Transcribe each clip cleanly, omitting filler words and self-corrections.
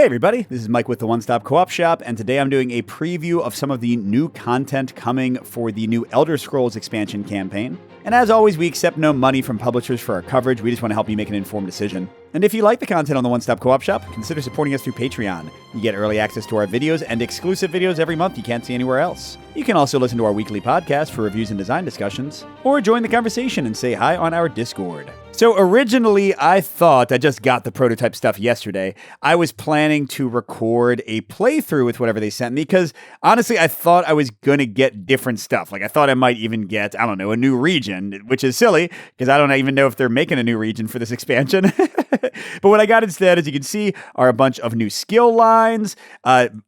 Hey everybody, this is Mike with the One Stop Co-op Shop, and today I'm doing a preview of some of the new content coming for the new Elder Scrolls expansion campaign. And as always, we accept no money from publishers for our coverage. We just want to help you make an informed decision. And if you like the content on the One Stop Co-op Shop, consider supporting us through Patreon. You get early access to our videos and exclusive videos every month you can't see anywhere else. You can also listen to our weekly podcast for reviews and design discussions, or join the conversation and say hi on our Discord. So originally, I thought, I just got the prototype stuff yesterday, I was planning to record a playthrough with whatever they sent me, because honestly, I thought I was going to get different stuff. Like, I thought I might even get, I don't know, a new region, which is silly, because I don't even know if they're making a new region for this expansion. But what I got instead, as you can see, are a bunch of new skill lines,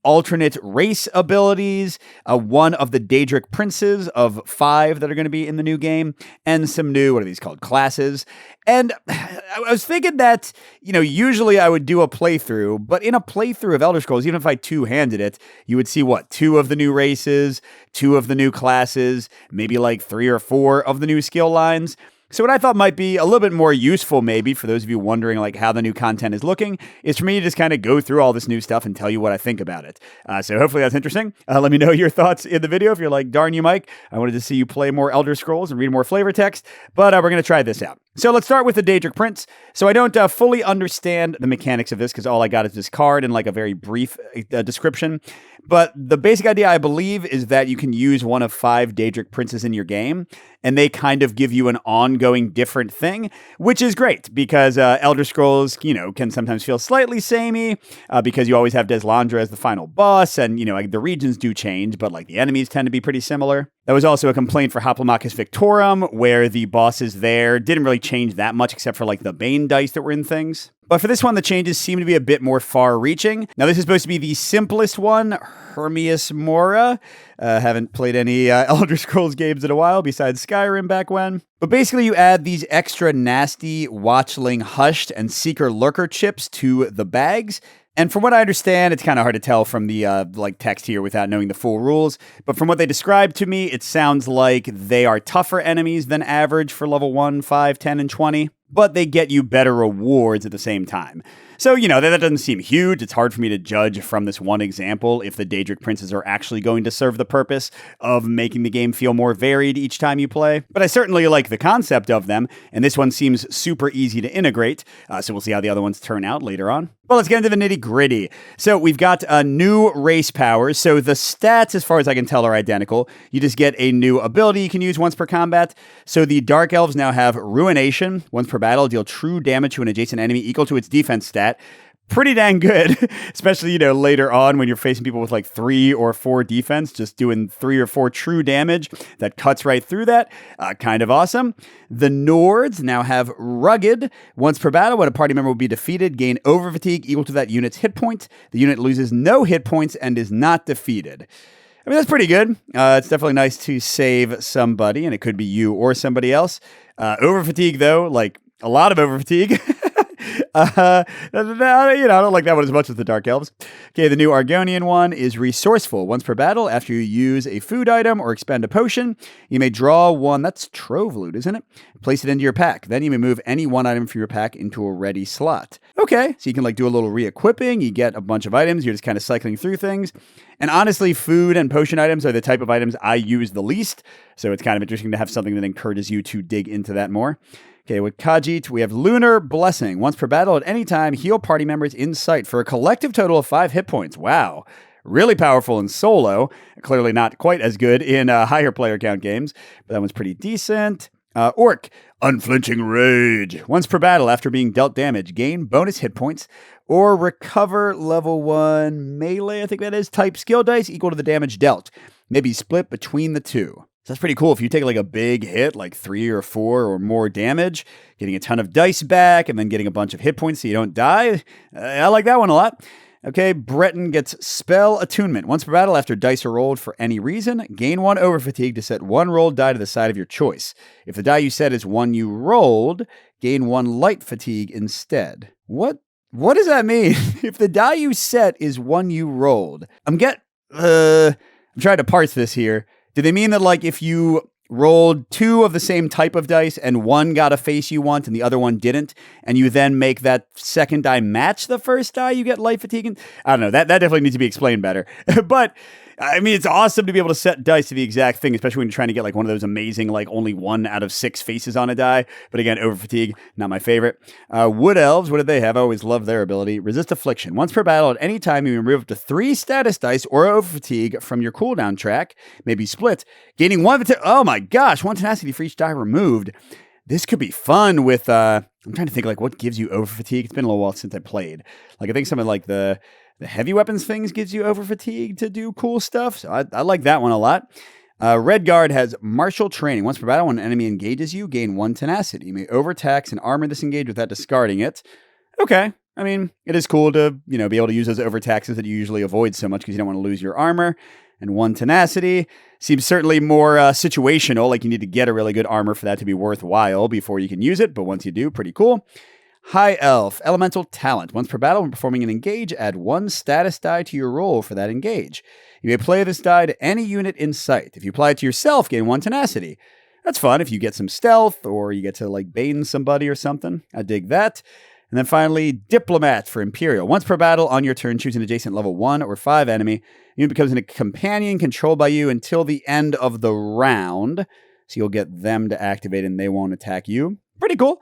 alternate race abilities, one of the Daedric princes of 5 that are going to be in the new game, and some new, what are these called, classes. And I was thinking that, usually I would do a playthrough, but in a playthrough of Elder Scrolls, even if I two-handed it, you would see, 2 of the new races, 2 of the new classes, maybe like 3 or 4 of the new skill lines. So what I thought might be a little bit more useful, maybe, for those of you wondering how the new content is looking, is for me to just kind of go through all this new stuff and tell you what I think about it. So hopefully that's interesting. Let me know your thoughts in the video. If you're like, darn you, Mike, I wanted to see you play more Elder Scrolls and read more flavor text, but we're going to try this out. So let's start with the Daedric Prince. So I don't fully understand the mechanics of this because all I got is this card and a very brief description. But the basic idea, I believe, is that you can use one of 5 Daedric Princes in your game, and they kind of give you an ongoing different thing, which is great because Elder Scrolls, can sometimes feel slightly samey because you always have Deslandra as the final boss, and, the regions do change, but the enemies tend to be pretty similar. That was also a complaint for Hoplomachus Victorum, where the bosses there didn't really change that much except for the Bane dice that were in things. But for this one, the changes seem to be a bit more far-reaching. Now, this is supposed to be the simplest one, Hermias Mora. Haven't played any Elder Scrolls games in a while, besides Skyrim back when. But basically, you add these extra nasty Watchling Hushed and Seeker Lurker chips to the bags. And from what I understand, it's kind of hard to tell from the text here without knowing the full rules. But from what they described to me, it sounds like they are tougher enemies than average for level 1, 5, 10, and 20. But they get you better rewards at the same time. So, that doesn't seem huge. It's hard for me to judge from this one example if the Daedric Princes are actually going to serve the purpose of making the game feel more varied each time you play. But I certainly like the concept of them, and this one seems super easy to integrate. So we'll see how the other ones turn out later on. Well, let's get into the nitty-gritty. So we've got new race powers. So the stats, as far as I can tell, are identical. You just get a new ability you can use once per combat. So the Dark Elves now have Ruination. Once per battle, deal true damage to an adjacent enemy equal to its defense stat. Pretty dang good, especially, later on when you're facing people with 3 or 4 defense, just doing 3 or 4 true damage that cuts right through that. Kind of awesome. The Nords now have Rugged. Once per battle, when a party member will be defeated, gain over fatigue equal to that unit's hit point. The unit loses no hit points and is not defeated. I mean, that's pretty good. It's definitely nice to save somebody, and it could be you or somebody else. Over fatigue, though, a lot of over fatigue. I don't like that one as much as the Dark Elves. Okay, the new Argonian one is Resourceful. Once per battle, after you use a food item or expend a potion, you may draw one. That's Trove Loot, isn't it? Place it into your pack. Then you may move any one item from your pack into a ready slot. Okay, so you can do a little re-equipping. You get a bunch of items. You're just kind of cycling through things. And honestly, food and potion items are the type of items I use the least. So it's kind of interesting to have something that encourages you to dig into that more. Okay, with Khajiit, we have Lunar Blessing. Once per battle at any time, heal party members in sight for a collective total of 5 hit points. Wow. Really powerful in solo. Clearly not quite as good in higher player count games, but that one's pretty decent. Orc, Unflinching Rage. Once per battle, after being dealt damage, gain bonus hit points or recover level 1 melee, I think that is, type skill dice equal to the damage dealt. Maybe split between the 2. So that's pretty cool. If you take a big hit, 3 or 4 or more damage, getting a ton of dice back and then getting a bunch of hit points so you don't die. I like that one a lot. Okay, Breton gets Spell Attunement. Once per battle, after dice are rolled for any reason, gain 1 over fatigue to set 1 rolled die to the side of your choice. If the die you set is one you rolled, gain 1 light fatigue instead. What does that mean? If the die you set is one you rolled, I'm trying to parse this here. Do they mean that if you rolled 2 of the same type of dice, and one got a face you want and the other one didn't, and you then make that second die match the first die, you get life fatigue. And I don't know, that definitely needs to be explained better. But I mean, it's awesome to be able to set dice to the exact thing, especially when you're trying to get like one of those amazing, like only 1 out of 6 faces on a die. But again, over fatigue, not my favorite. Wood Elves, what did they have? I always loved their ability. Resist affliction. Once per battle, at any time, you remove up to 3 status dice or over fatigue from your cooldown track, maybe split, gaining 1. Oh my gosh, 1 tenacity for each die removed. This could be fun with, I'm trying to think like what gives you over fatigue. It's been a little while since I played. Like I think something like the heavy weapons things gives you over fatigue to do cool stuff. So I like that one a lot. Red Guard has martial training. Once per battle, when an enemy engages you, gain 1 tenacity. You may overtax and armor this engage without discarding it. Okay. I mean, it is cool to, be able to use those overtaxes that you usually avoid so much because you don't want to lose your armor. And 1 tenacity seems certainly more situational. Like you need to get a really good armor for that to be worthwhile before you can use it. But once you do, pretty cool. High Elf, elemental talent. Once per battle, when performing an engage, add 1 status die to your roll for that engage. You may play this die to any unit in sight. If you apply it to yourself, gain 1 tenacity. That's fun if you get some stealth or you get to like bane somebody or something. I dig that. And then finally, Diplomat for Imperial. Once per battle, on your turn, choose an adjacent level 1 or 5 enemy. Unit becomes a companion controlled by you until the end of the round. So you'll get them to activate and they won't attack you. Pretty cool.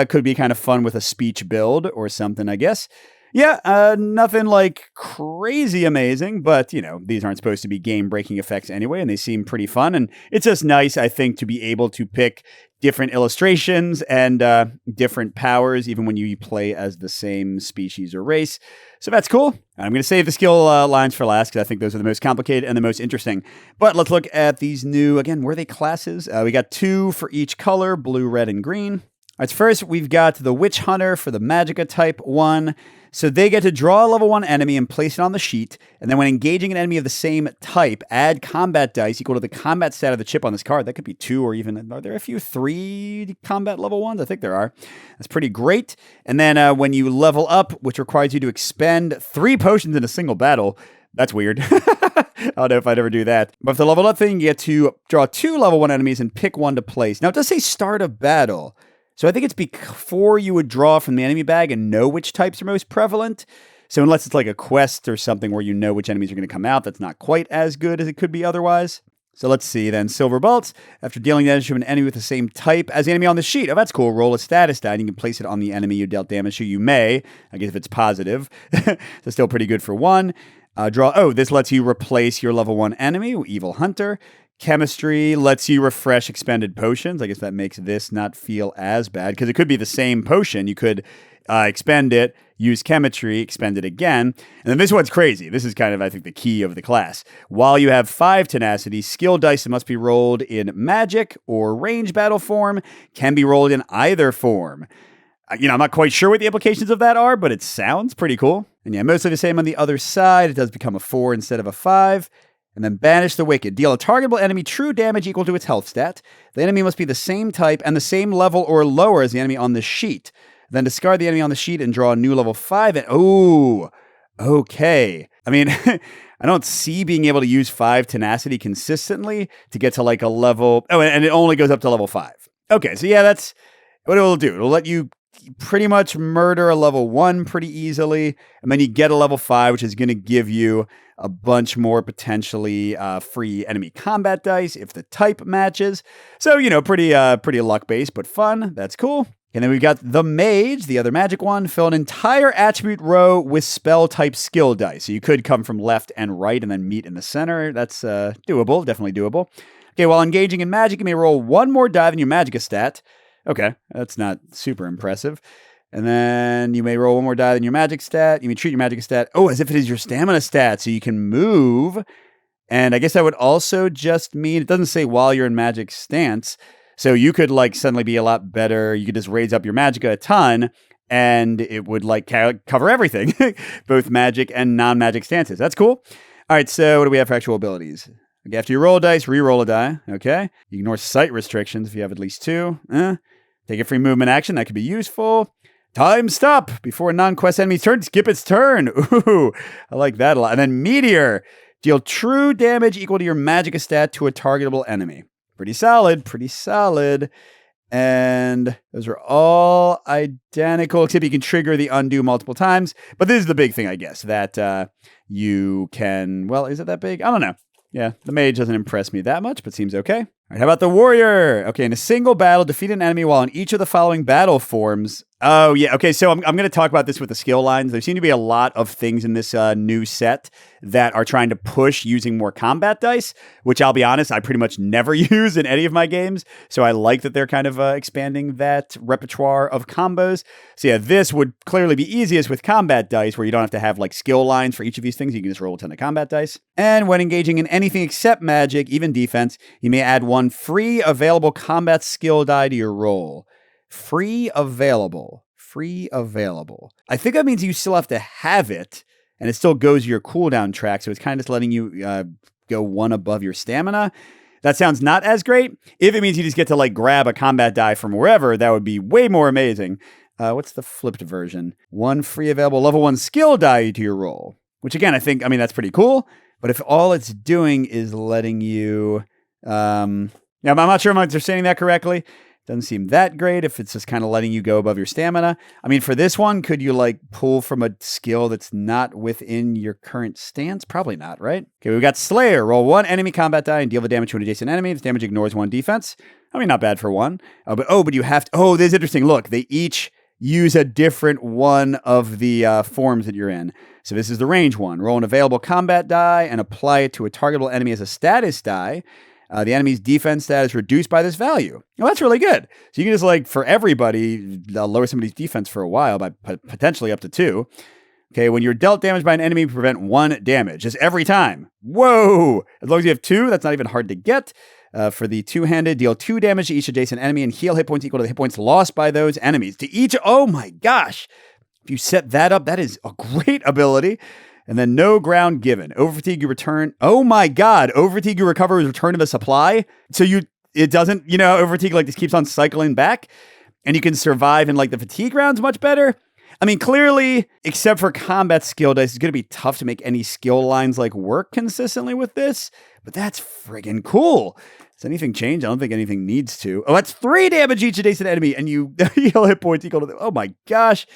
Could be kind of fun with a speech build or something, I guess. Yeah, nothing like crazy amazing, but, these aren't supposed to be game-breaking effects anyway, and they seem pretty fun. And it's just nice, I think, to be able to pick different illustrations and different powers, even when you play as the same species or race. So that's cool. I'm going to save the skill lines for last because I think those are the most complicated and the most interesting. But let's look at these new, again, were they classes? We got 2 for each color, blue, red, and green. All right, so first, we've got the Witch Hunter for the Magicka type 1. So they get to draw a level 1 enemy and place it on the sheet. And then when engaging an enemy of the same type, add combat dice equal to the combat stat of the chip on this card. That could be 2 or even, are there a few 3 combat level 1s? I think there are. That's pretty great. And then when you level up, which requires you to expend 3 potions in a single battle, that's weird. I don't know if I'd ever do that. But for the level up thing, you get to draw 2 level 1 enemies and pick 1 to place. Now, it does say start of battle. So I think it's before you would draw from the enemy bag and know which types are most prevalent. So unless it's like a quest or something where you know which enemies are going to come out, that's not quite as good as it could be otherwise. So let's see then. Silver Bolts. After dealing damage to an enemy with the same type as the enemy on the sheet. Oh, that's cool. Roll a status die and you can place it on the enemy you dealt damage to. You may, I guess if it's positive. So still pretty good for 1. This lets you replace your level 1 enemy, Evil Hunter. Chemistry lets you refresh expended potions. I guess that makes this not feel as bad because it could be the same potion. You could expend it, use chemistry, expend it again. And then this one's crazy. This is kind of, I think, the key of the class. While you have 5 tenacity, skill dice that must be rolled in magic or range battle form can be rolled in either form. I'm not quite sure what the implications of that are, but it sounds pretty cool. And yeah, mostly the same on the other side. It does become a 4 instead of a 5. And then Banish the Wicked. Deal a targetable enemy true damage equal to its health stat. The enemy must be the same type and the same level or lower as the enemy on the sheet. Then discard the enemy on the sheet and draw a new level 5. Oh, okay. I mean, I don't see being able to use 5 tenacity consistently to get to like a level. Oh, and it only goes up to level 5. Okay, so yeah, that's what it will do. It'll let you pretty much murder a level 1 pretty easily. And then you get a level 5, which is going to give you a bunch more potentially free enemy combat dice if the type matches. So, pretty luck-based, but fun. That's cool. And then we've got the Mage, the other magic one. Fill an entire attribute row with spell-type skill dice. So you could come from left and right and then meet in the center. That's doable, definitely doable. Okay, while engaging in magic, you may roll 1 more die than your Magicka stat. Okay, that's not super impressive. And then you may roll 1 more die than your magic stat. You may treat your magic stat, as if it is your stamina stat, so you can move. And I guess that would also just mean, it doesn't say while you're in magic stance, so you could suddenly be a lot better. You could just raise up your magicka a ton, and it would cover everything, both magic and non-magic stances. That's cool. All right, so what do we have for actual abilities? Okay, after you roll a dice, re-roll a die. Okay, you ignore sight restrictions if you have at least 2. Take a free movement action. That could be useful. Time stop before a non-quest enemy's turn. Skip its turn. Ooh, I like that a lot. And then Meteor. Deal true damage equal to your Magicka stat to a targetable enemy. Pretty solid, pretty solid. And those are all identical, except you can trigger the undo multiple times. But this is the big thing, I guess, that you can, well, is it that big? I don't know. Yeah, the mage doesn't impress me that much, but seems okay. All right, how about the warrior? Okay, in a single battle, defeat an enemy while in each of the following battle forms. Oh, yeah. Okay, so I'm going to talk about this with the skill lines. There seem to be a lot of things in this new set that are trying to push using more combat dice, which I'll be honest, I pretty much never use in any of my games. So I like that they're kind of expanding that repertoire of combos. So yeah, this would clearly be easiest with combat dice, where you don't have to have like skill lines for each of these things. You can just roll a ton of combat dice. And when engaging in anything except magic, even defense, you may add one free available combat skill die to your roll. Free available. I think that means you still have to have it, and it still goes your cooldown track, so it's kind of just letting you go one above your stamina. That sounds not as great. If it means you just get to like grab a combat die from wherever, that would be way more amazing. What's the flipped version? One free available level 1 skill die to your roll, which again, I mean, that's pretty cool, but if all it's doing is letting you... I'm not sure if I'm understanding that correctly. Doesn't seem that great if it's just kind of letting you go above your stamina. I mean, for this one, could you like pull from a skill that's not within your current stance? Probably not, right? Okay, we've got Slayer. Roll 1 enemy combat die and deal the damage to an adjacent enemy. This damage ignores 1 defense. I mean, not bad for 1. But you have to... Oh, this is interesting. Look, they each use a different one of the forms that you're in. So this is the range one. Roll an available combat die and apply it to a targetable enemy as a status die. The enemy's defense stat is reduced by this value. Well, that's really good. So you can just like, for everybody, lower somebody's defense for a while by potentially up to 2. Okay, when you're dealt damage by an enemy, prevent 1 damage. Just every time. Whoa! As long as you have 2, that's not even hard to get. For the two-handed, deal 2 damage to each adjacent enemy and heal hit points equal to the hit points lost by those enemies. To each, oh my gosh! If you set that up, that is a great ability. And then no ground given. Overfatigue, you return. Oh my God. Overfatigue, you recover as return of a supply. So it doesn't, overfatigue like this keeps on cycling back. And you can survive in like the fatigue rounds much better. I mean, clearly, except for combat skill dice, it's going to be tough to make any skill lines like work consistently with this. But that's friggin' cool. Does anything change? I don't think anything needs to. Oh, that's 3 damage each adjacent enemy. And you heal hit points equal to oh my gosh.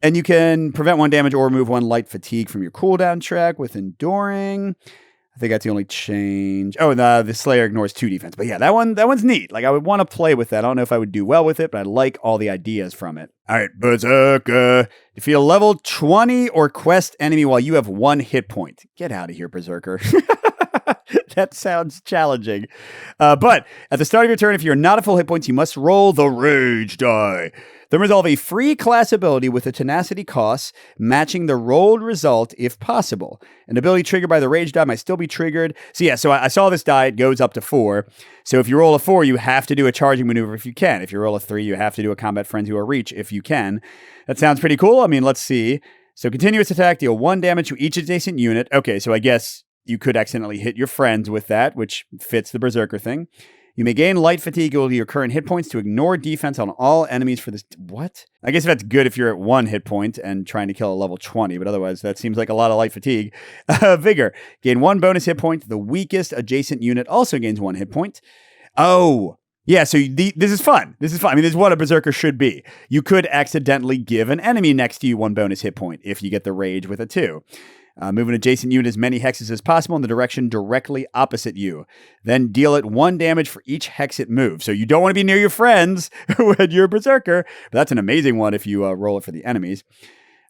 And you can prevent 1 damage or remove 1 light fatigue from your cooldown track with enduring. I think that's the only change. Oh, the Slayer ignores 2 defense. But yeah, that one's neat. Like, I would want to play with that. I don't know if I would do well with it, but I like all the ideas from it. All right, Berserker. Defeat a level 20 or quest enemy while you have 1 hit point. Get out of here, Berserker. That sounds challenging. But at the start of your turn, if you're not at full hit points, you must roll the Rage die. Then resolve a free class ability with a tenacity cost matching the rolled result if possible. An ability triggered by the Rage die might still be triggered. So I saw this die. It goes up to 4. So if you roll a 4, you have to do a charging maneuver if you can. If you roll a 3, you have to do a combat frenzy or reach if you can. That sounds pretty cool. I mean, let's see. So continuous attack, deal 1 damage to each adjacent unit. Okay, so I guess you could accidentally hit your friends with that, which fits the Berserker thing. You may gain light fatigue equal to your current hit points to ignore defense on all enemies for this. What? I guess that's good if you're at 1 hit point and trying to kill a level 20, but otherwise that seems like a lot of light fatigue. Vigor. Gain 1 bonus hit point. The weakest adjacent unit also gains 1 hit point. Oh, yeah, so this is fun. I mean, this is what a Berserker should be. You could accidentally give an enemy next to you 1 bonus hit point if you get the Rage with a 2. Move an adjacent unit as many hexes as possible in the direction directly opposite you. Then deal it 1 damage for each hex it moves. So you don't want to be near your friends when you're a Berserker. But that's an amazing one if you roll it for the enemies.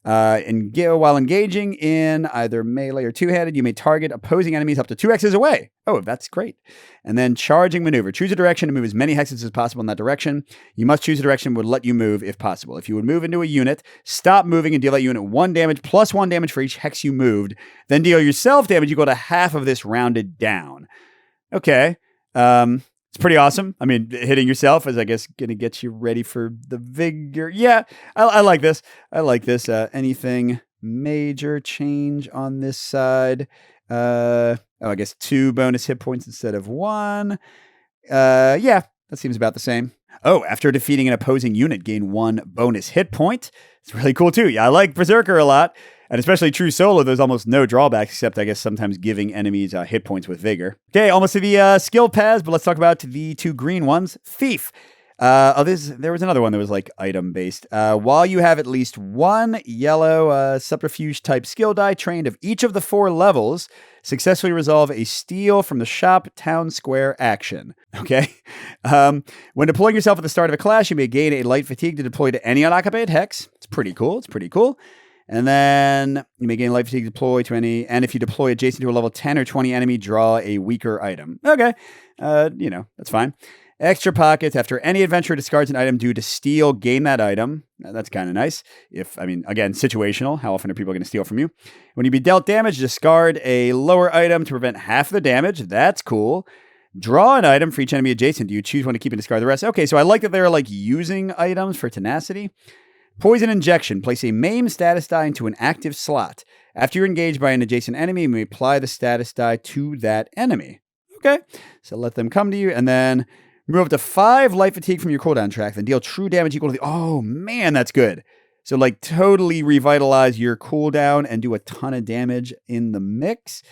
While engaging in either melee or two-handed, you may target opposing enemies up to 2 hexes away. Oh, that's great. And then charging maneuver. Choose a direction to move as many hexes as possible in that direction. You must choose a direction that would let you move if possible. If you would move into a unit, stop moving and deal that unit 1 damage plus 1 damage for each hex you moved. Then deal yourself damage equal to half of this rounded down. Okay. It's pretty awesome. I mean, hitting yourself is, I guess, going to get you ready for the vigor. Yeah, I like this. Anything major change on this side? I guess 2 bonus hit points instead of 1. Yeah, that seems about the same. Oh, after defeating an opposing unit, gain 1 bonus hit point. It's really cool, too. Yeah, I like Berserker a lot. And especially true solo, there's almost no drawbacks, except I guess sometimes giving enemies hit points with vigor. Okay, almost to the skill paths, but let's talk about the 2 green ones. Thief. There was another one that was like item based. While you have at least 1 yellow subterfuge type skill die trained of each of the 4 levels, successfully resolve a steal from the shop town square action. Okay. When deploying yourself at the start of a class, you may gain a light fatigue to deploy to any unoccupied hex. It's pretty cool. And then you may gain light fatigue to deploy to any, and if you deploy adjacent to a level 10 or 20 enemy, draw a weaker item. Okay. That's fine. Extra pockets. After any adventurer discards an item due to steal, gain that item. That's kind of nice. Again, situational. How often are people going to steal from you? When you be dealt damage, discard a lower item to prevent half the damage. That's cool. Draw an item for each enemy adjacent to you. Choose one to keep and discard the rest. Okay, so I like that they're like using items for tenacity. Poison injection. Place a maim status die into an active slot. After you're engaged by an adjacent enemy, you may apply the status die to that enemy. Okay, so let them come to you, and then remove up to 5 light fatigue from your cooldown track, then deal true damage equal to the... Oh, man, that's good. So, like, totally revitalize your cooldown and do a ton of damage in the mix.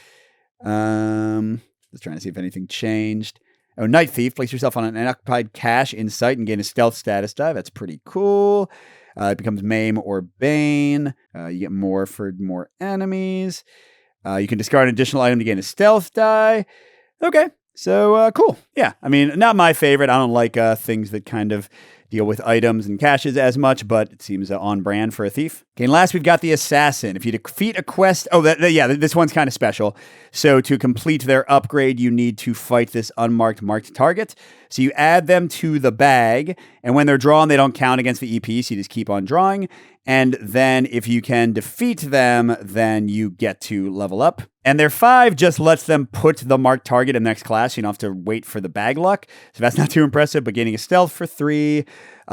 Just trying to see if anything changed. Oh, Night Thief. Place yourself on an unoccupied cache in sight and gain a stealth status die. That's pretty cool. It becomes Maim or Bane. You get more for more enemies. You can discard an additional item to gain a stealth die. Okay. So, cool. Yeah. I mean, not my favorite. I don't like things that kind of deal with items and caches as much, but it seems on brand for a thief. Okay, and last we've got the assassin. If you defeat a quest... Oh, this one's kind of special. So to complete their upgrade, you need to fight this unmarked marked target. So you add them to the bag, and when they're drawn, they don't count against the EP, so you just keep on drawing. And then if you can defeat them, then you get to level up. And their 5 just lets them put the marked target in the next class. You don't have to wait for the bag luck. So that's not too impressive, but gaining a stealth for 3,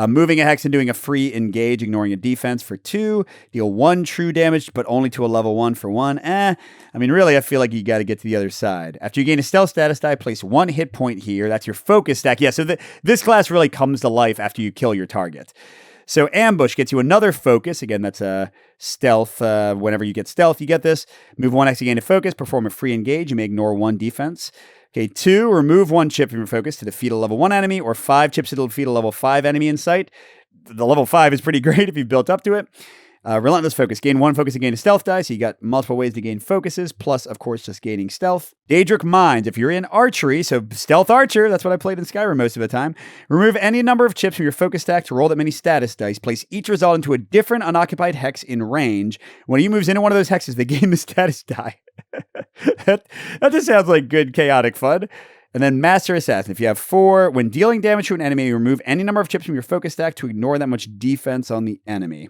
moving a hex and doing a free engage, ignoring a defense for 2, deal 1 true damage, but only to a level 1 for 1. I mean, really, I feel like you got to get to the other side. After you gain a stealth status die, place 1 hit point here. That's your focus stack. Yeah, so this class really comes to life after you kill your target. So Ambush gets you another focus. Again, that's a stealth. Whenever you get stealth, you get this. Move 1 hex to gain a focus. Perform a free engage. You may ignore 1 defense. Okay, 2, remove 1 chip from your focus to defeat a level 1 enemy, or 5 chips to defeat a level 5 enemy in sight. The level 5 is pretty great if you've built up to it. Relentless focus. Gain 1 focus to gain a stealth die, so you got multiple ways to gain focuses, plus, of course, just gaining stealth. Daedric Mines. If you're in archery, so stealth archer, that's what I played in Skyrim most of the time. Remove any number of chips from your focus stack to roll that many status dice. Place each result into a different unoccupied hex in range. When he moves into one of those hexes, they gain the status die. that just sounds like good chaotic fun. And then Master Assassin. If you have 4, when dealing damage to an enemy, remove any number of chips from your focus stack to ignore that much defense on the enemy.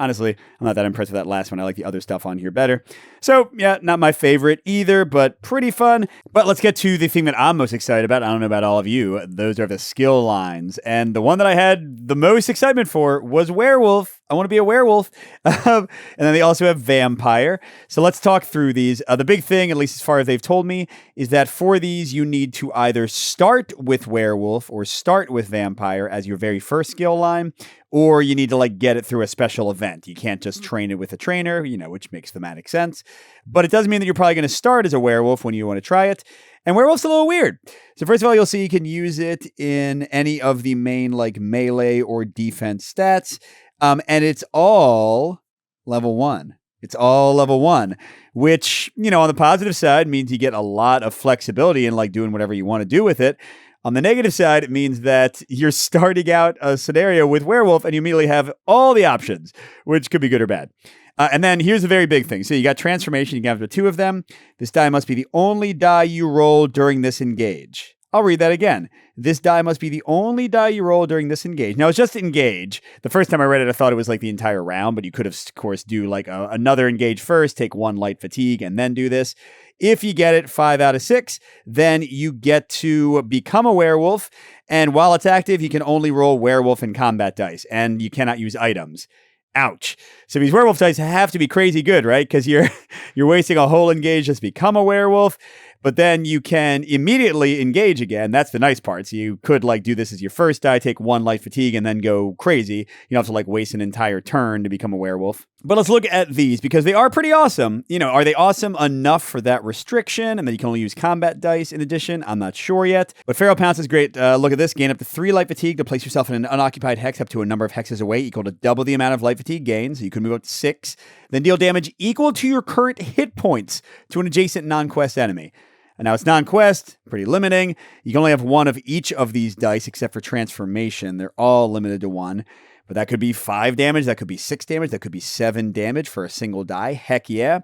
Honestly, I'm not that impressed with that last one. I like the other stuff on here better. So, yeah, not my favorite either, but pretty fun. But let's get to the thing that I'm most excited about. I don't know about all of you. Those are the skill lines. And the one that I had the most excitement for was Werewolf. I want to be a werewolf. And then they also have Vampire. So let's talk through these. The big thing, at least as far as they've told me, is that for these, you need to either start with Werewolf or start with Vampire as your very first skill line, or you need to get it through a special event. You can't just train it with a trainer, which makes thematic sense. But it does mean that you're probably going to start as a werewolf when you want to try it. And werewolf's a little weird. So first of all, you'll see you can use it in any of the main melee or defense stats. And it's all level 1. It's all level 1, which, on the positive side means you get a lot of flexibility in doing whatever you want to do with it. On the negative side, it means that you're starting out a scenario with Werewolf and you immediately have all the options, which could be good or bad. And then here's the very big thing. So you got Transformation. You can have 2 of them. This die must be the only die you roll during this engage. I'll read that again. This die must be the only die you roll during this engage. Now, it's just engage. The first time I read it, I thought it was the entire round, but you could have, of course, do another engage first, take 1 light fatigue, and then do this. If you get it 5 out of 6, then you get to become a werewolf. And while it's active, you can only roll werewolf and combat dice, and you cannot use items. Ouch. So these werewolf dice have to be crazy good, right? Because you're wasting a whole engage just to become a werewolf. but then you can immediately engage again. That's the nice part. So you could like do this as your first die, take 1 light fatigue, and then go crazy. You don't have to like waste an entire turn to become a werewolf. But let's look at these because they are pretty awesome. You know, are they awesome enough for that restriction? And then you can only use combat dice in addition. I'm not sure yet. But Feral Pounce is great. Look at this. Gain up to 3 light fatigue to place yourself in an unoccupied hex up to a number of hexes away equal to double the amount of light fatigue gain. So you can move up to 6. Then deal damage equal to your current hit points to an adjacent non-quest enemy. And now it's non-quest, pretty limiting. You can only have 1 of each of these dice except for transformation. They're all limited to 1. But that could be 5 damage, that could be 6 damage, that could be 7 damage for a single die. Heck yeah.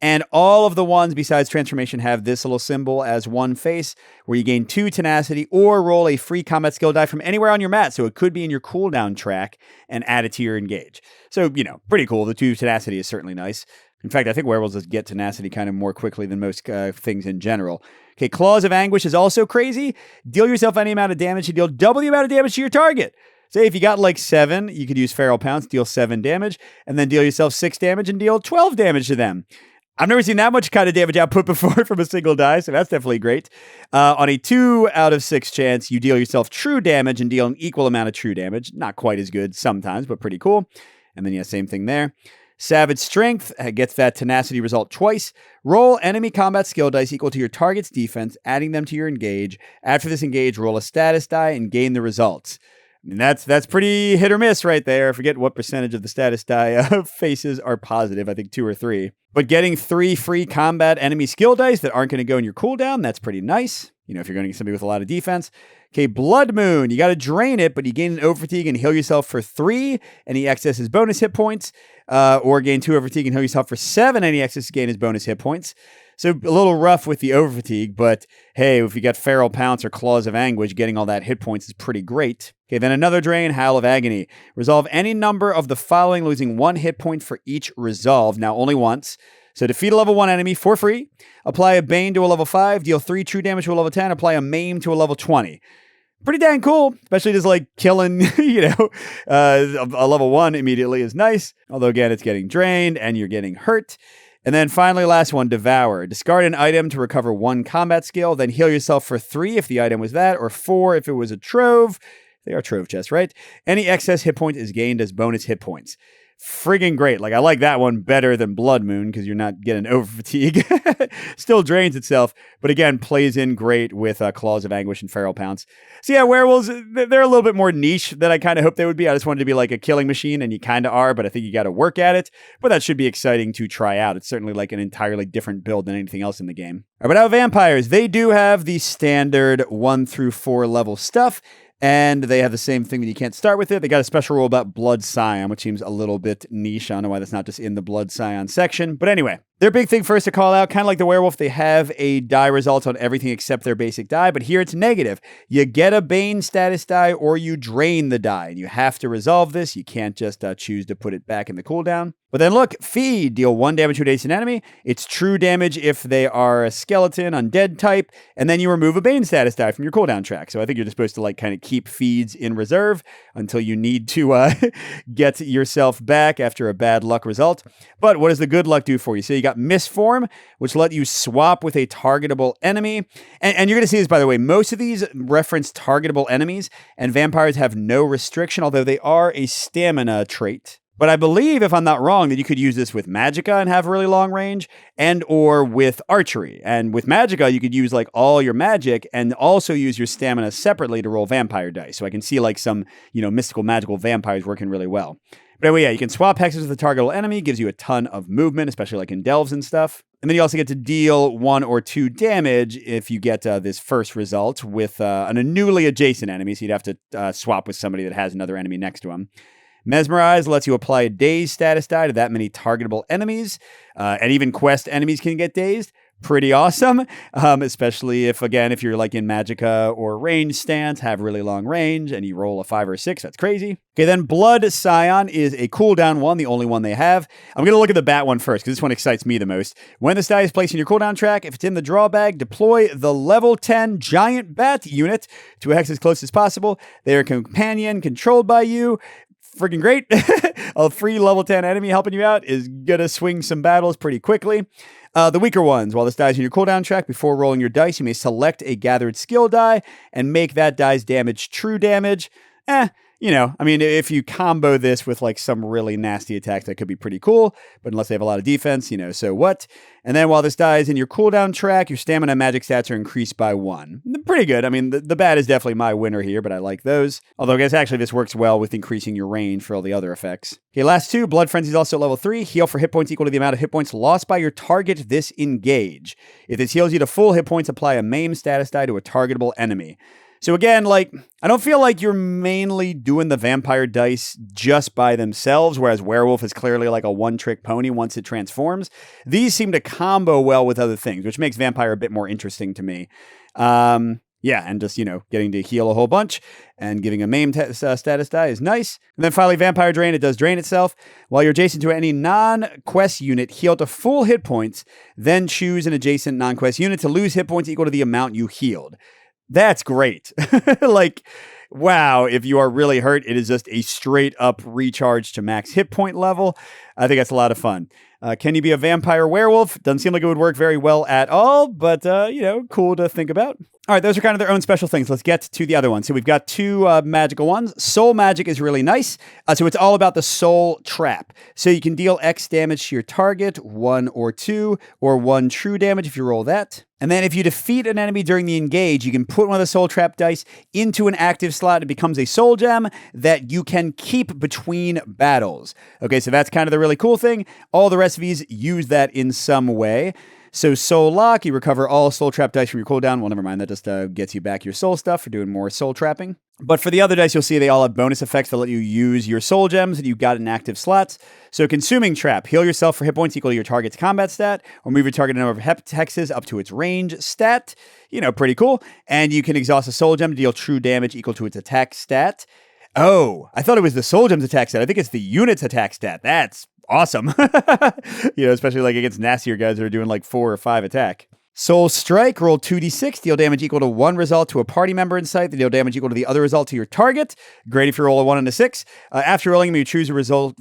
And all of the ones besides transformation have this little symbol as one face where you gain 2 tenacity or roll a free combat skill die from anywhere on your mat. So it could be in your cooldown track and add it to your engage. So, you know, pretty cool. The 2 tenacity is certainly nice. In fact, I think werewolves just get tenacity kind of more quickly than most things in general. Okay, Claws of Anguish is also crazy. Deal yourself any amount of damage to deal double the amount of damage to your target. Say if you got like 7, you could use Feral Pounce, deal 7 damage, and then deal yourself 6 damage and deal 12 damage to them. I've never seen that much kind of damage output before from a single die, so that's definitely great. On a 2 out of 6 chance, you deal yourself true damage and deal an equal amount of true damage. Not quite as good sometimes, but pretty cool. And then, yeah, same thing there. Savage Strength gets that tenacity result twice. Roll enemy combat skill dice equal to your target's defense, adding them to your engage. After this engage, roll a status die and gain the results. I mean, that's pretty hit or miss right there. I forget what percentage of the status die faces are positive. I think 2 or 3. But getting 3 free combat enemy skill dice that aren't going to go in your cooldown, that's pretty nice. You know, if you're going to get somebody with a lot of defense. Okay, Blood Moon. You got to drain it, but you gain an overfatigue and heal yourself for 3. Any excess is bonus hit points. Or gain 2 overfatigue and heal yourself for 7. Any excess gain is bonus hit points. So a little rough with the overfatigue, but hey, if you got Feral Pounce or Claws of Anguish, getting all that hit points is pretty great. Okay, then another drain, Howl of Agony. Resolve any number of the following, losing 1 hit point for each resolve. Now only once. So defeat a level 1 enemy for free. Apply a Bane to a level 5. Deal 3 true damage to a level 10. Apply a Maim to a level 20. Pretty dang cool, especially just like killing, a level 1 immediately is nice. Although again, it's getting drained and you're getting hurt. And then finally, last one, Devour. Discard an item to recover 1 combat skill, then heal yourself for 3 if the item was that, or 4 if it was a trove. They are trove chests, right? Any excess hit point is gained as bonus hit points. Friggin' great. Like, I like that one better than Blood Moon because you're not getting over fatigue. Still drains itself, but again, plays in great with Claws of Anguish and Feral Pounce. So yeah, werewolves, they're a little bit more niche than I kind of hoped they would be. I just wanted to be like a killing machine, and you kind of are, but I think you got to work at it. But that should be exciting to try out. It's certainly like an entirely different build than anything else in the game. All right, but now vampires, they do have the standard 1 through 4 level stuff. And they have the same thing that you can't start with it. They got a special rule about Blood Scion, which seems a little bit niche. I don't know why that's not just in the Blood Scion section. But anyway, their big thing first to call out, kind of like the werewolf, they have a die result on everything except their basic die. But here it's negative. You get a Bane status die or you drain the die. And you have to resolve this. You can't just choose to put it back in the cooldown. But then look, Feed, deal 1 damage to an adjacent enemy. It's true damage if they are a skeleton, undead type, and then you remove a Bane status die from your cooldown track. So I think you're just supposed to like kind of keep feeds in reserve until you need to get yourself back after a bad luck result. But what does the good luck do for you? So you got Misform, which let you swap with a targetable enemy. And you're going to see this, by the way, most of these reference targetable enemies, and vampires have no restriction, although they are a stamina trait. But I believe, if I'm not wrong, that you could use this with Magicka and have really long range, and or with archery. And with Magicka, you could use like all your magic and also use your stamina separately to roll vampire dice. So I can see like some, mystical magical vampires working really well. But anyway, yeah, you can swap hexes with a targetable enemy, gives you a ton of movement, especially like in delves and stuff. And then you also get to deal 1 or 2 damage if you get this first result with a newly adjacent enemy. So you'd have to swap with somebody that has another enemy next to him. Mesmerize lets you apply a dazed status die to that many targetable enemies, and even quest enemies can get dazed. Pretty awesome, especially if you're like in Magicka or range stance, have really long range, and you roll a 5 or 6, that's crazy. Okay, then Blood Scion is a cooldown one, the only one they have. I'm going to look at the bat one first, because this one excites me the most. When this die is placed in your cooldown track, if it's in the draw bag, deploy the level 10 giant bat unit to a hex as close as possible. They are companion, controlled by you. freaking great. A free level 10 enemy helping you out is gonna swing some battles pretty quickly. The weaker ones, while this die is in your cooldown track, before rolling your dice, you may select a gathered skill die and make that die's damage true damage. If you combo this with like some really nasty attacks, that could be pretty cool. But unless they have a lot of defense, so what? And then while this die is in your cooldown track, your stamina and magic stats are increased by 1. Pretty good. The bad is definitely my winner here, but I like those. Although I guess actually this works well with increasing your range for all the other effects. Okay, last two. Blood Frenzy is also level 3. Heal for hit points equal to the amount of hit points lost by your target this engage. If this heals you to full hit points, apply a maim status die to a targetable enemy. So again, I don't feel like you're mainly doing the vampire dice just by themselves, whereas werewolf is clearly like a one-trick pony once it transforms. These seem to combo well with other things, which makes vampire a bit more interesting to me. And just, getting to heal a whole bunch and giving a maim status die is nice. And then finally, vampire drain. It does drain itself. While you're adjacent to any non-quest unit, heal to full hit points, then choose an adjacent non-quest unit to lose hit points equal to the amount you healed. That's great. Wow, if you are really hurt, it is just a straight up recharge to max hit point level. I think that's a lot of fun. Can you be a vampire werewolf? Doesn't seem like it would work very well at all, but, cool to think about. All right, those are kind of their own special things. Let's get to the other ones. So we've got two magical ones. Soul magic is really nice. So it's all about the soul trap. So you can deal X damage to your target, 1 or 2, or 1 true damage if you roll that. And then if you defeat an enemy during the engage, you can put one of the soul trap dice into an active slot. It becomes a soul gem that you can keep between battles. Okay, so that's kind of the really cool thing. All the rest of these use that in some way. So Soul Lock, you recover all soul trap dice from your cooldown. Well, never mind. That just gets you back your soul stuff for doing more soul trapping. But for the other dice, you'll see they all have bonus effects that let you use your soul gems that you've got in active slots. So Consuming Trap, heal yourself for hit points equal to your target's combat stat, or move your target number of hexes up to its range stat. Pretty cool. And you can exhaust a soul gem to deal true damage equal to its attack stat. Oh, I thought it was the soul gem's attack stat. I think it's the unit's attack stat. That's awesome. Especially against nastier guys that are doing 4 or 5 attack. Soul Strike, roll 2d6, deal damage equal to 1 result to a party member in sight, deal damage equal to the other result to your target. Great if you roll a 1 and a 6. After rolling them, you choose a result,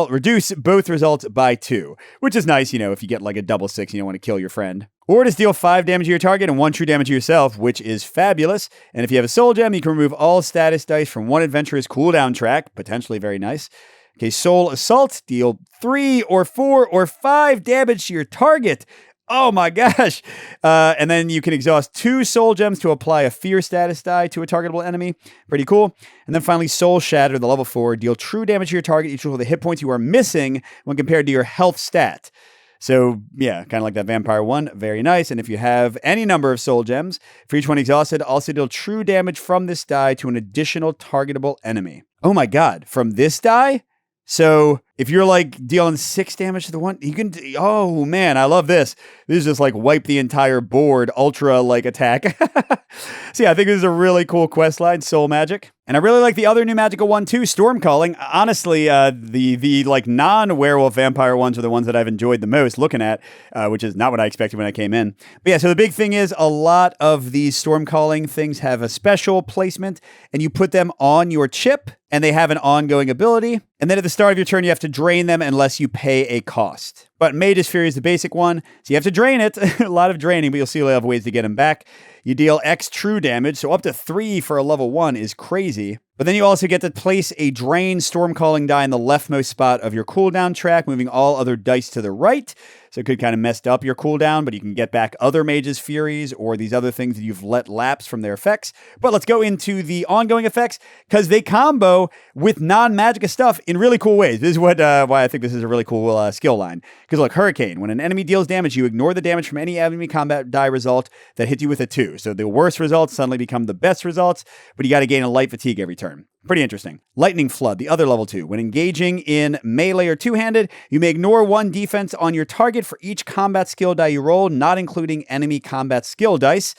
reduce both results by 2, which is nice, if you get a double 6 and you don't want to kill your friend. Or just deal 5 damage to your target and 1 true damage to yourself, which is fabulous. And if you have a soul gem, you can remove all status dice from one adventurer's cooldown track, potentially very nice. Okay, Soul Assault, deal 3 or 4 or 5 damage to your target. Oh my gosh. And then you can exhaust 2 soul gems to apply a fear status die to a targetable enemy. Pretty cool. And then finally, Soul Shatter, the level 4, deal true damage to your target equal to the hit points you are missing when compared to your health stat. So yeah, kind of like that vampire one. Very nice. And if you have any number of soul gems, for each one exhausted, also deal true damage from this die to an additional targetable enemy. Oh my God. From this die? So if you're dealing 6 damage to the one, you can, oh man, I love this. This is just wipe the entire board, ultra attack. So yeah, I think this is a really cool quest line, Soul Magic. And I really like the other new magical one too, Storm Calling. Honestly, the non-werewolf vampire ones are the ones that I've enjoyed the most looking at, which is not what I expected when I came in. But yeah, so the big thing is a lot of these Storm Calling things have a special placement and you put them on your chip and they have an ongoing ability. And then at the start of your turn, you have to drain them unless you pay a cost. But Mage's Fury is the basic one, so you have to drain it. A lot of draining, but you'll see you'll have ways to get them back. You deal X true damage, so up to 3 for a level 1 is crazy. But then you also get to place a drain Storm Calling die in the leftmost spot of your cooldown track, moving all other dice to the right. So it could kind of mess up your cooldown, but you can get back other Mage's Furies or these other things that you've let lapse from their effects. But let's go into the ongoing effects, because they combo with non-magica stuff in really cool ways. This is why I think this is a really cool skill line. Because look, Hurricane, when an enemy deals damage, you ignore the damage from any enemy combat die result that hits you with a 2. So the worst results suddenly become the best results, but you got to gain a light fatigue every turn. Pretty interesting. Lightning Flood, the other level 2. When engaging in melee or two-handed, you may ignore 1 defense on your target for each combat skill die you roll, not including enemy combat skill dice.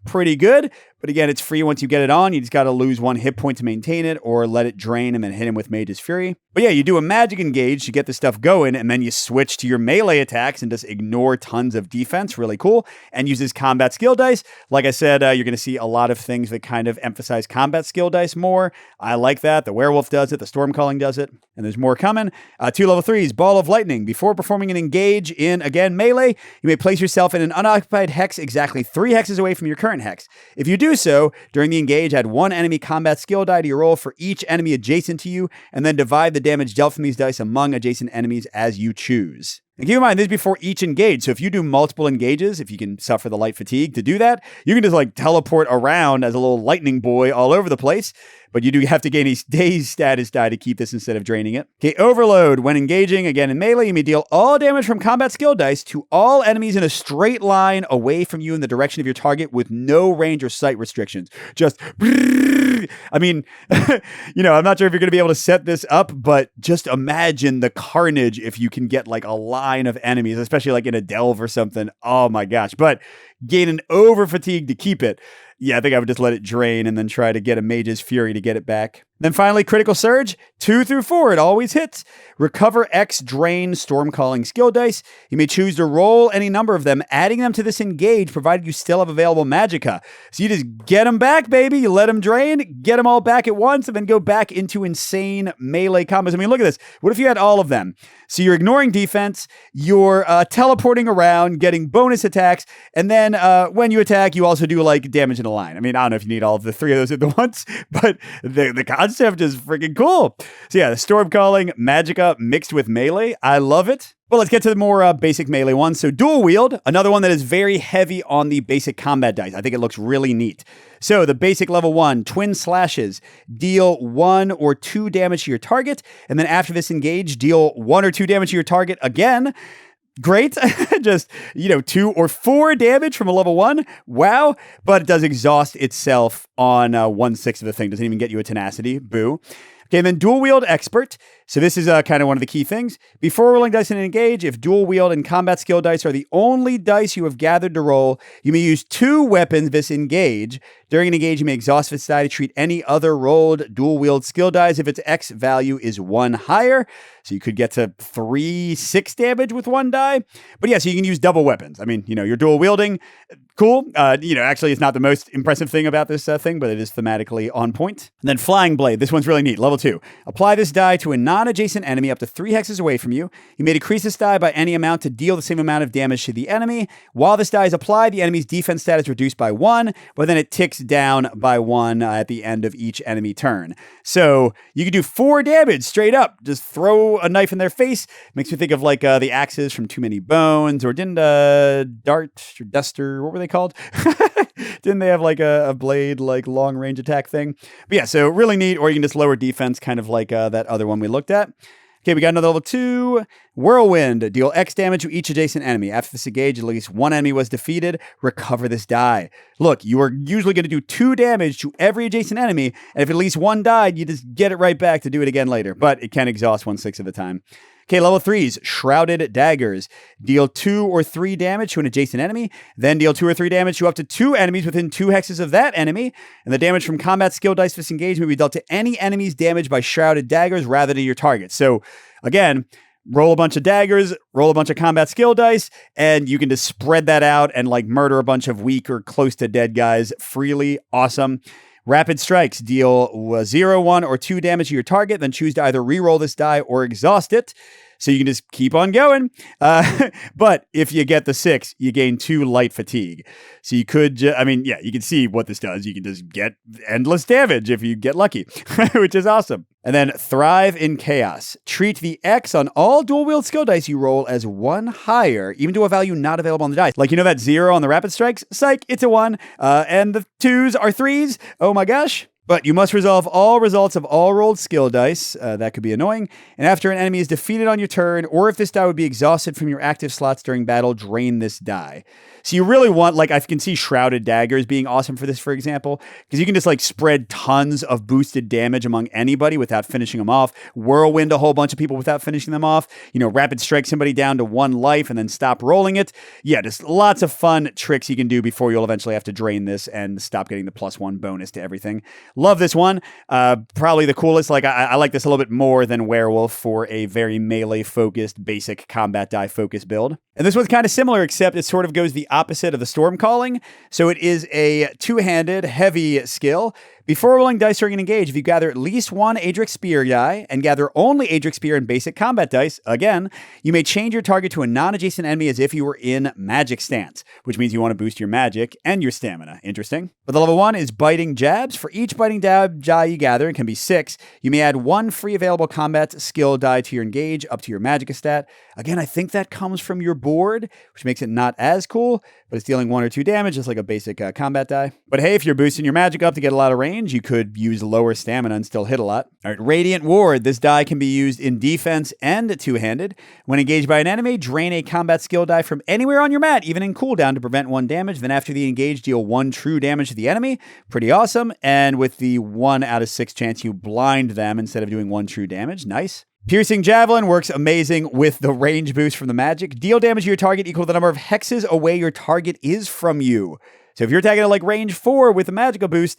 Pretty good. But again, it's free once you get it on. You just got to lose 1 hit point to maintain it or let it drain and then hit him with Mage's Fury. But yeah, you do a magic engage to get the stuff going and then you switch to your melee attacks and just ignore tons of defense. Really cool. And uses combat skill dice. Like I said, you're going to see a lot of things that kind of emphasize combat skill dice more. I like that. The werewolf does it. The stormcalling does it. And there's more coming. 2 level 3s, Ball of Lightning. Before performing an engage in, again, melee, you may place yourself in an unoccupied hex exactly 3 hexes away from your current hex. If you do so, during the engage, add 1 enemy combat skill die to your roll for each enemy adjacent to you, and then divide the damage dealt from these dice among adjacent enemies as you choose. And keep in mind, this is before each engage. So if you do multiple engages, if you can suffer the light fatigue to do that, you can just like teleport around as a little lightning boy all over the place. But you do have to gain a day's status die to keep this instead of draining it. Okay, Overload. When engaging, again in melee, you may deal all damage from combat skill dice to all enemies in a straight line away from you in the direction of your target with no range or sight restrictions. Just, I mean, I'm not sure if you're going to be able to set this up, but just imagine the carnage if you can get like a line of enemies, especially like in a delve or something. Oh my gosh. But gain an over fatigue to keep it. Yeah, I think I would just let it drain and then try to get a Mage's Fury to get it back. Then finally, Critical Surge, 2 through 4, it always hits. Recover X Drain Stormcalling skill dice. You may choose to roll any number of them, adding them to this engage, provided you still have available Magicka. So you just get them back, baby. You let them drain, get them all back at once, and then go back into insane melee combos. I mean, look at this. What if you had all of them? So you're ignoring defense, you're teleporting around, getting bonus attacks, and then when you attack, you also do like damage in a line. I mean, I don't know if you need all of the 3 of those at once, but the concept is freaking cool. So yeah, the Stormcalling, Magicka mixed with melee. I love it. Well, let's get to the more basic melee ones. So Dual Wield, another one that is very heavy on the basic combat dice. I think it looks really neat. So the basic level 1, Twin Slashes, deal 1 or 2 damage to your target. And then after this engage, deal 1 or 2 damage to your target again. Great. Just, 2 or 4 damage from a level 1. Wow. But it does exhaust itself on 1/6 of the thing. Doesn't even get you a tenacity. Boo. Okay, and then Dual Wield Expert. So this is kind of one of the key things. Before rolling dice in an engage, if Dual Wield and Combat Skill dice are the only dice you have gathered to roll, you may use 2 weapons this engage. During an engage, you may exhaust this die to treat any other rolled Dual Wield skill dice if its X value is 1 higher. So you could get to 3/6 damage with 1 die. But yeah, so you can use double weapons. I mean, you're dual wielding. Cool. Actually, it's not the most impressive thing about this thing, but it is thematically on point. And then Flying Blade. This one's really neat. Level 2. Apply this die to a non-adjacent enemy up to 3 hexes away from you. You may decrease this die by any amount to deal the same amount of damage to the enemy. While this die is applied, the enemy's defense stat is reduced by 1, but then it ticks down by 1 at the end of each enemy turn. So you could do 4 damage straight up. Just throw a knife in their face. Makes me think of like the axes from Too Many Bones, or didn't Dart or Duster, what were they called? Didn't they have like a blade, like long range attack thing? But yeah, so really neat. Or you can just lower defense, kind of like that other one we looked at. Okay, we got another level 2. Whirlwind. Deal X damage to each adjacent enemy. After this engage, at least 1 enemy was defeated. Recover this die. Look, you are usually going to do 2 damage to every adjacent enemy, and if at least 1 died, you just get it right back to do it again later. But it can exhaust 1/6 of the time. Okay, level 3s, Shrouded Daggers. Deal 2 or 3 damage to an adjacent enemy, then deal 2 or 3 damage to up to 2 enemies within 2 hexes of that enemy, and the damage from combat skill dice for this engage may be dealt to any enemies damaged by Shrouded Daggers rather than your target. So, again, roll a bunch of daggers, roll a bunch of combat skill dice, and you can just spread that out and like murder a bunch of weak or close to dead guys freely. Awesome. Rapid Strikes. Deal 0, 1, or 2 damage to your target, then choose to either re-roll this die or exhaust it. So you can just keep on going. But if you get the 6, you gain 2 light fatigue. So you could, you can see what this does. You can just get endless damage if you get lucky, which is awesome. And then Thrive in Chaos. Treat the X on all dual wield skill dice you roll as 1 higher, even to a value not available on the dice. Like, that 0 on the Rapid Strikes? Psych, it's a 1. And the 2s are 3s. Oh my gosh. But you must resolve all results of all rolled skill dice. That could be annoying. And after an enemy is defeated on your turn, or if this die would be exhausted from your active slots during battle, drain this die. So you really want, like, I can see Shrouded Daggers being awesome for this, for example, because you can just, like, spread tons of boosted damage among anybody without finishing them off. Whirlwind a whole bunch of people without finishing them off. Rapid Strike somebody down to 1 life and then stop rolling it. Yeah, just lots of fun tricks you can do before you'll eventually have to drain this and stop getting the +1 bonus to everything. Love this one. Probably the coolest. Like I like this a little bit more than Werewolf for a very melee-focused, basic combat die-focused build. And this one's kind of similar, except it sort of goes the opposite of the Storm Calling. So it is a two-handed, heavy skill. Before rolling dice during an engage, if you gather at least one Daedric Spear die and gather only Daedric Spear and basic combat dice, again, you may change your target to a non-adjacent enemy as if you were in magic stance, which means you want to boost your magic and your stamina. Interesting. But the level 1 is Biting Jabs. For each Biting Jab die you gather, it can be 6, you may add 1 free available combat skill die to your engage up to your magic stat. Again, I think that comes from your board, which makes it not as cool, but it's dealing 1 or 2 damage, just like a basic combat die. But hey, if you're boosting your magic up to get a lot of range, you could use lower stamina and still hit a lot. All right, Radiant Ward. This die can be used in defense and two-handed. When engaged by an enemy, drain a combat skill die from anywhere on your mat, even in cooldown, to prevent 1 damage. Then after the engage, deal 1 true damage to the enemy. Pretty awesome. And with the 1 out of 6 chance, you blind them instead of doing 1 true damage. Nice. Piercing Javelin works amazing with the range boost from the magic. Deal damage to your target equal to the number of hexes away your target is from you. So if you're attacking at like range 4 with a magical boost,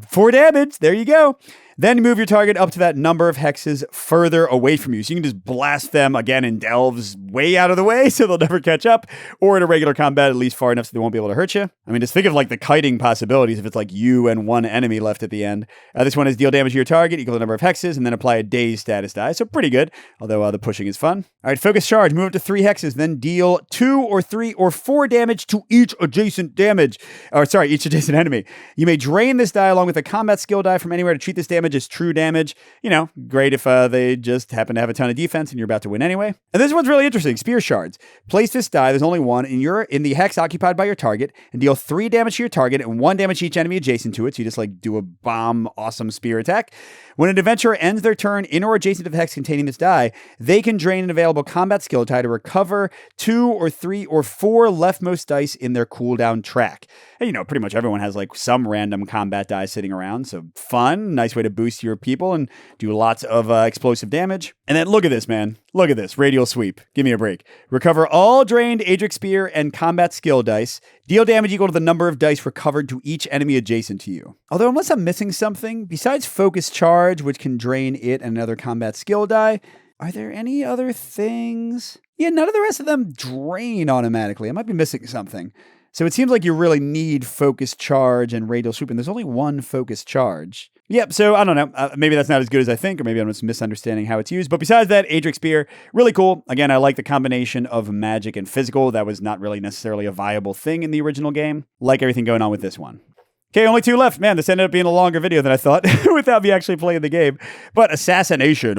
4 damage, there you go. Then move your target up to that number of hexes further away from you. So you can just blast them again in delves way out of the way so they'll never catch up, or in a regular combat at least far enough so they won't be able to hurt you. I mean, just think of like the kiting possibilities if it's like you and 1 enemy left at the end. This one is deal damage to your target equal to the number of hexes and then apply a dazed status die. So pretty good, although the pushing is fun. All right, Focus Charge. Move up to 3 hexes, then deal 2 or 3 or 4 damage to each adjacent enemy. You may drain this die along with a combat skill die from anywhere to treat this damage as true damage. You know, great if they just happen to have a ton of defense and you're about to win anyway. And this one's really interesting. Spear Shards. Place this die, there's only 1, in the hex occupied by your target, and deal 3 damage to your target and 1 damage to each enemy adjacent to it. So you just like do a bomb, awesome spear attack. When an adventurer ends their turn in or adjacent to the hex containing this die, they can drain an available combat skill die to recover 2 or 3 or 4 leftmost dice in their cooldown track. And, you know, pretty much everyone has like some random combat die sitting around. So fun, nice way to boost your people and do lots of explosive damage. And then look at this, man. Look at this. Radial Sweep. Give me a break. Recover all drained Daedric Spear and combat skill dice. Deal damage equal to the number of dice recovered to each enemy adjacent to you. Although, unless I'm missing something, besides Focus Charge, which can drain it and another combat skill die, are there any other things? Yeah, none of the rest of them drain automatically. I might be missing something. So it seems like you really need Focus Charge and Radial Swoop, and there's only 1 Focus Charge. Yep, so I don't know. Maybe that's not as good as I think, or maybe I'm just misunderstanding how it's used. But besides that, Daedric Spear, really cool. Again, I like the combination of magic and physical. That was not really necessarily a viable thing in the original game. Like everything going on with this one. Okay, only 2 left. Man, this ended up being a longer video than I thought without me actually playing the game. But Assassination,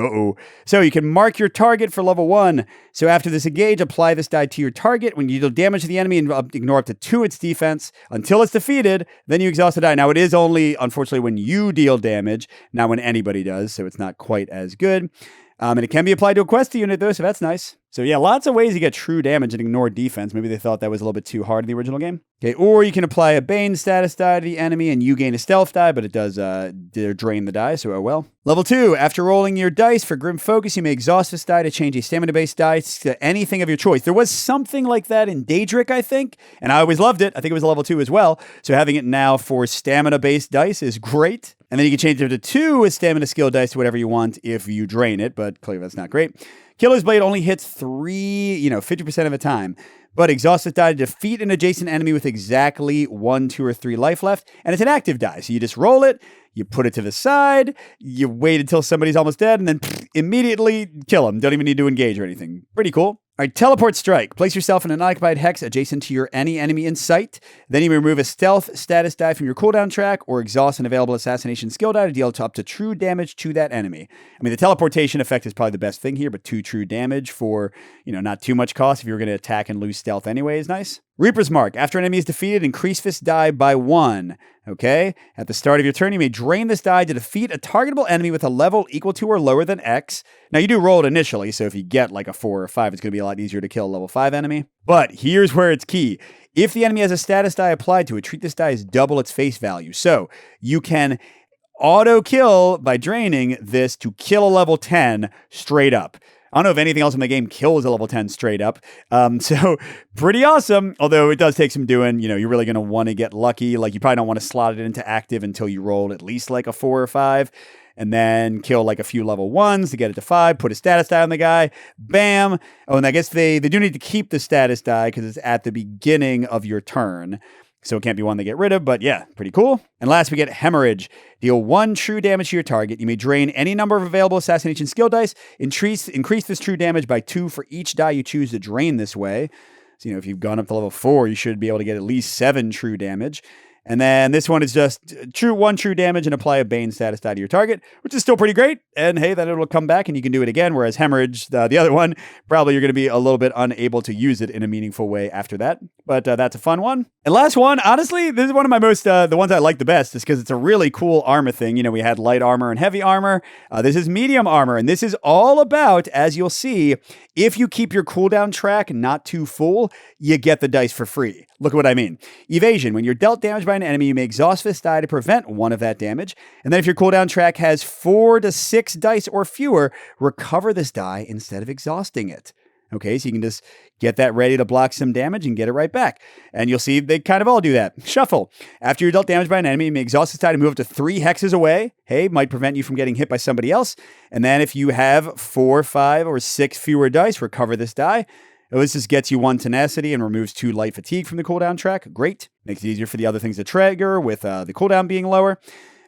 So you can mark your target for level 1. So after this engage, apply this die to your target. When you deal damage to the enemy and ignore up to 2 its defense until it's defeated, then you exhaust the die. Now, it is only, unfortunately, when you deal damage, not when anybody does, so it's not quite as good. And it can be applied to a quest unit, though, so that's nice. So yeah, lots of ways to get true damage and ignore defense. Maybe they thought that was a little bit too hard in the original game. Okay, or you can apply a Bane status die to the enemy and you gain a stealth die, but it does drain the die, so oh well. Level 2, after rolling your dice for Grim Focus, you may exhaust this die to change a stamina-based dice to anything of your choice. There was something like that in Daedric, I think, and I always loved it. I think it was a level 2 as well, so having it now for stamina-based dice is great. And then you can change it to 2 as stamina skill dice to whatever you want if you drain it, but clearly that's not great. Killer's Blade only hits 50% of the time, but exhausted die to defeat an adjacent enemy with exactly 1, 2, or 3 life left, and it's an active die, so you just roll it, you put it to the side, you wait until somebody's almost dead, and then immediately kill them. Don't even need to engage or anything. Pretty cool. All right, Teleport Strike. Place yourself in an unoccupied hex adjacent to any enemy in sight. Then you may remove a stealth status die from your cooldown track or exhaust an available assassination skill die to deal up to true damage to that enemy. I mean, the teleportation effect is probably the best thing here, but 2 true damage for, not too much cost if you're going to attack and lose stealth anyway is nice. Reaper's Mark. After an enemy is defeated, increase this die by 1. Okay? At the start of your turn, you may drain this die to defeat a targetable enemy with a level equal to or lower than X. Now, you do roll it initially, so if you get like a 4 or 5, it's going to be a lot easier to kill a level 5 enemy. But here's where it's key. If the enemy has a status die applied to it, treat this die as double its face value. So you can auto kill by draining this to kill a level 10 straight up. I don't know if anything else in the game kills a level 10 straight up. So pretty awesome. Although it does take some doing. You're really going to want to get lucky. Like, you probably don't want to slot it into active until you roll at least like a 4 or 5. And then kill like a few level 1s to get it to 5, put a status die on the guy, bam. Oh, and I guess they do need to keep the status die because it's at the beginning of your turn. So it can't be one they get rid of, but yeah, pretty cool. And last, we get Hemorrhage. Deal 1 true damage to your target. You may drain any number of available assassination skill dice. Increase this true damage by 2 for each die you choose to drain this way. So, if you've gone up to level 4, you should be able to get at least 7 true damage. And then this one is just 1 true damage and apply a Bane status die to your target, which is still pretty great. And hey, then it'll come back and you can do it again. Whereas Hemorrhage, the other one, probably you're going to be a little bit unable to use it in a meaningful way after that. But that's a fun one. And last one, honestly, this is one of my most, the ones I like the best, is because it's a really cool armor thing. We had light armor and heavy armor. This is medium armor. And this is all about, as you'll see, if you keep your cooldown track not too full, you get the dice for free. Look at what I mean. Evasion. When you're dealt damage by an enemy, you may exhaust this die to prevent 1 of that damage. And then if your cooldown track has 4 to 6 dice or fewer, recover this die instead of exhausting it. Okay, so you can just get that ready to block some damage and get it right back. And you'll see they kind of all do that. Shuffle. After you're dealt damage by an enemy, you may exhaust this die to move up to 3 hexes away. Hey, might prevent you from getting hit by somebody else. And then if you have 4, 5, or 6 fewer dice, recover this die. This just gets you 1 tenacity and removes 2 light fatigue from the cooldown track. Great. Makes it easier for the other things to trigger with the cooldown being lower.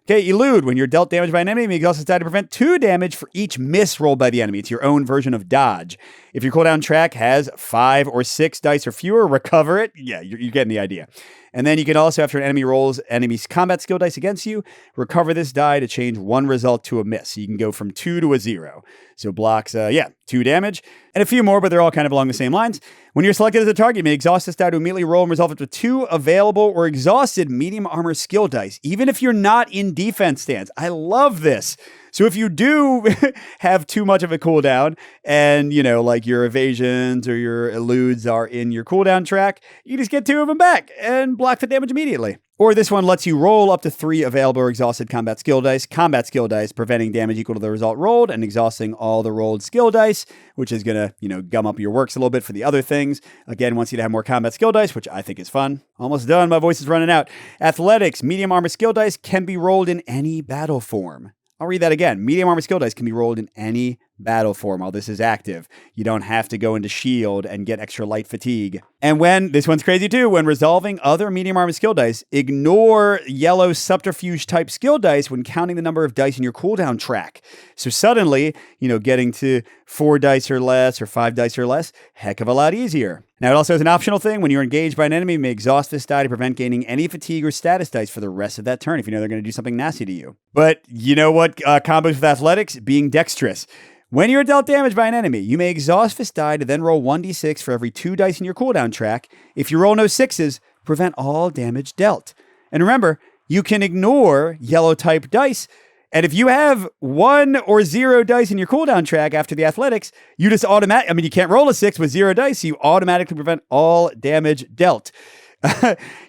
Okay, Elude. When you're dealt damage by an enemy, you may exhaust this die to prevent 2 damage for each miss rolled by the enemy. It's your own version of dodge. If your cooldown track has 5 or 6 dice or fewer, recover it. Yeah, you're getting the idea. And then you can also, after an enemy rolls enemy's combat skill dice against you, recover this die to change 1 result to a miss. So you can go from 2 to a 0. So blocks, 2 damage. And a few more, but they're all kind of along the same lines. When you're selected as a target, you may exhaust this die to immediately roll and resolve it with 2 available or exhausted medium armor skill dice, even if you're not in defense stance. I love this. So if you do have too much of a cooldown and, like your evasions or your eludes are in your cooldown track, you just get 2 of them back and block the damage immediately. Or this one lets you roll up to 3 available or exhausted combat skill dice, preventing damage equal to the result rolled and exhausting all the rolled skill dice, which is going to, gum up your works a little bit for the other things. Again, wants you to have more combat skill dice, which I think is fun. Almost done. My voice is running out. Athletics, medium armor skill dice can be rolled in any battle form. I'll read that again. Medium armor skill dice can be rolled in any battle form while this is active. You don't have to go into shield and get extra light fatigue. And this one's crazy too, when resolving other medium armor skill dice, ignore yellow subterfuge type skill dice when counting the number of dice in your cooldown track. So suddenly, getting to 4 dice or less or 5 dice or less, heck of a lot easier. Now, it also has an optional thing. When you're engaged by an enemy, you may exhaust this die to prevent gaining any fatigue or status dice for the rest of that turn if you know they're going to do something nasty to you. But you know what combos with athletics? Being dexterous. When you're dealt damage by an enemy, you may exhaust this die to then roll 1d6 for every 2 dice in your cooldown track. If you roll no 6s, prevent all damage dealt. And remember, you can ignore yellow type dice. And if you have 1 or 0 dice in your cooldown track after the athletics, you just you can't roll a 6 with 0 dice, so you automatically prevent all damage dealt.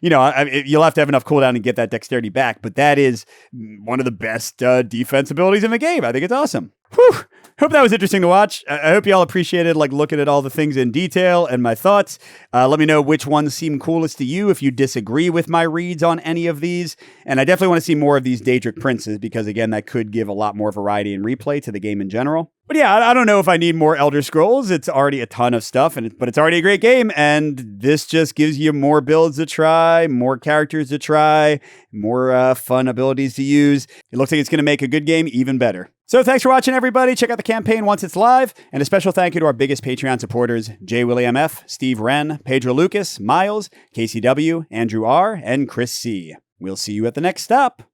You'll have to have enough cooldown to get that dexterity back, but that is one of the best defense abilities in the game. I think it's awesome. Whew. Hope that was interesting to watch. I hope you all appreciated looking at all the things in detail and my thoughts. Let me know which ones seem coolest to you if you disagree with my reads on any of these. And I definitely want to see more of these Daedric princes because, again, that could give a lot more variety and replay to the game in general. But yeah, I don't know if I need more Elder Scrolls. It's already a ton of stuff, but it's already a great game. And this just gives you more builds to try, more characters to try, more fun abilities to use. It looks like it's going to make a good game even better. So thanks for watching, everybody. Check out the campaign once it's live. And a special thank you to our biggest Patreon supporters, J. William F., Steve Wren, Pedro Lucas, Miles, KCW, Andrew R., and Chris C. We'll see you at the next stop.